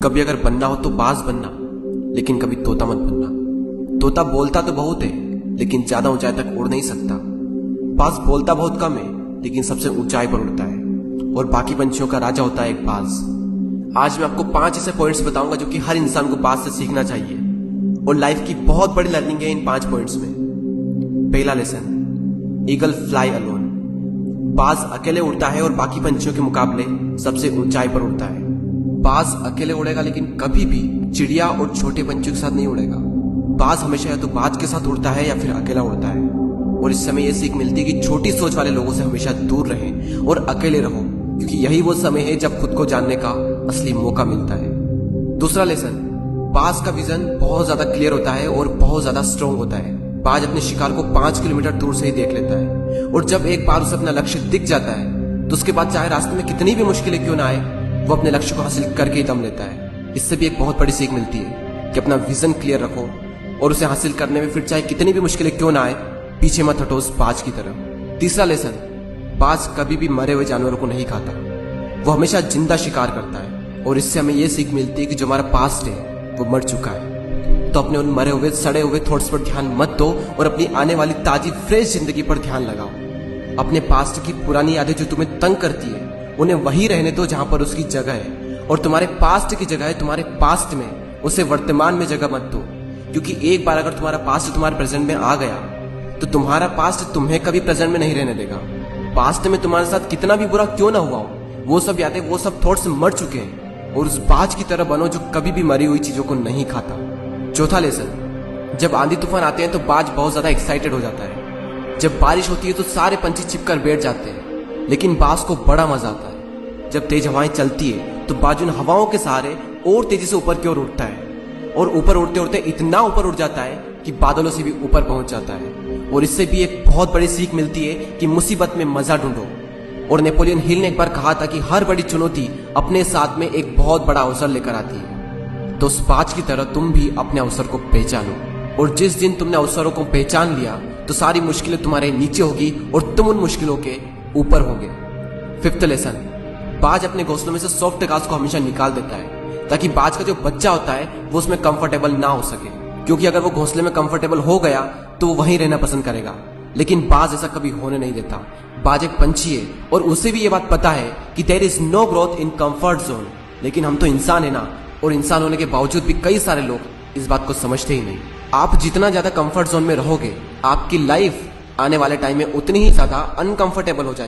कभी अगर बनना हो तो बाज बनना, लेकिन कभी तोता मत बनना। तोता बोलता तो बहुत है, लेकिन ज्यादा ऊंचाई तक उड़ नहीं सकता। बाज बोलता बहुत कम है, लेकिन सबसे ऊंचाई पर उड़ता है और बाकी पंछियों का राजा होता है एक बाज। आज मैं आपको 5 ऐसे पॉइंट्स बताऊंगा जो कि हर इंसान को बाज से सीखना चाहिए और लाइफ की बहुत बड़ी लर्निंग है इन 5 पॉइंट्स में। पहला लेसन, ईगल फ्लाई अलोन। बाज अकेले उड़ता है और बाकी पंछियों के मुकाबले सबसे ऊंचाई पर उड़ता है। बाज अकेले उड़ेगा, लेकिन कभी भी चिड़िया और छोटे पंछियों के साथ नहीं उड़ेगा। बाज हमेशा या तो बाज के साथ उड़ता है या फिर अकेला उड़ता है। और इस समय यह सीख मिलती है कि छोटी सोच वाले लोगों से हमेशा दूर रहें और अकेले रहो, क्योंकि यही वो समय है जब खुद को जानने का असली मौका मिलता है। दूसरा लेसन, बाज का विजन बहुत ज्यादा क्लियर होता है और बहुत ज्यादा स्ट्रांग होता है। बाज अपने शिकार को 5 किलोमीटर दूर से ही देख लेता है और जब एक बार उसे अपना लक्ष्य दिख जाता है तो उसके बाद चाहे रास्ते में कितनी भी मुश्किलें क्यों ना आए, वो अपने लक्ष्य को हासिल करके ही दम लेता है। इससे भी एक बहुत बड़ी सीख मिलती है कि अपना विजन क्लियर रखो और उसे हासिल करने में फिर चाहे कितनी भी मुश्किलें क्यों ना आए, पीछे मत हटो उस बाज की तरह। तीसरा लेसन, बाज कभी भी मरे हुए जानवरों को नहीं खाता, वो हमेशा जिंदा शिकार करता है। और इससे हमें यह सीख मिलती है कि जो हमारा पास्ट है वो मर चुका है, तो अपने उन मरे हुए सड़े हुए थॉट्स पर ध्यान मत दो और अपनी आने वाली ताजी फ्रेश जिंदगी पर ध्यान लगाओ। अपने पास्ट की पुरानी यादें जो तुम्हें तंग करती है उन्हें वही रहने दो जहां पर उसकी जगह है, और तुम्हारे पास्ट की जगह है तुम्हारे पास्ट में, उसे वर्तमान में जगह मत दो। क्योंकि एक बार अगर तुम्हारा पास्ट तुम्हारे प्रेजेंट में आ गया तो तुम्हारा पास्ट तुम्हें कभी प्रेजेंट में नहीं रहने देगा। पास्ट में तुम्हारे साथ कितना भी बुरा क्यों ना हुआ हो, वो सब यादें, वो सब थॉट्स मर चुके हैं, और उस बाज की तरह बनो जो कभी भी मरी हुई चीजों को नहीं खाता। चौथा लेसन, जब आंधी तूफान आते हैं तो बाज बहुत ज्यादा एक्साइटेड हो जाता है। जब बारिश होती है तो सारे पंछी छिपकर बैठ जाते हैं, लेकिन बाज को बड़ा मजा आता है। जब तेज हवाएं चलती है तो बाज उन हवाओं के सहारे और तेजी से ऊपर की ओर उठता है, और ऊपर उड़ते उड़ते इतना ऊपर उड़ जाता है कि बादलों से भी ऊपर पहुंच जाता है। और इससे भी एक बहुत बड़ी सीख मिलती है कि मुसीबत में मजा ढूंढो। और नेपोलियन हिल ने एक बार कहा था कि हर बड़ी चुनौती अपने साथ में एक बहुत बड़ा अवसर लेकर आती है। तो उस बाज की तरह तुम भी अपने अवसर को पहचानो, और जिस दिन तुमने अवसरों को पहचान लिया तो सारी मुश्किलें तुम्हारे नीचे होगी और तुम उन मुश्किलों के ऊपर होगे। फिफ्थ लेसन, बाज अपने घोंसलों में से सॉफ्ट घास को हमेशा निकाल देता है ताकि बाज का जो बच्चा होता है वो उसमें कंफर्टेबल ना हो सके, क्योंकि अगर वो घोंसले में कंफर्टेबल हो गया तो वो वहीं रहना पसंद करेगा। लेकिन बाज ऐसा कभी होने नहीं देता। बाज एक पंछी है और उसे भी ये बात पता है कि there is no growth in comfort zone. लेकिन हम तो इंसान है ना, और इंसान होने के बावजूद भी कई सारे लोग इस बात को समझते ही नहीं। आप जितना ज्यादा कंफर्ट जोन में रहोगे, आपकी लाइफ आने वाले टाइम में उतनी ही ज्यादा अनकंफर्टेबल हो जाएगी।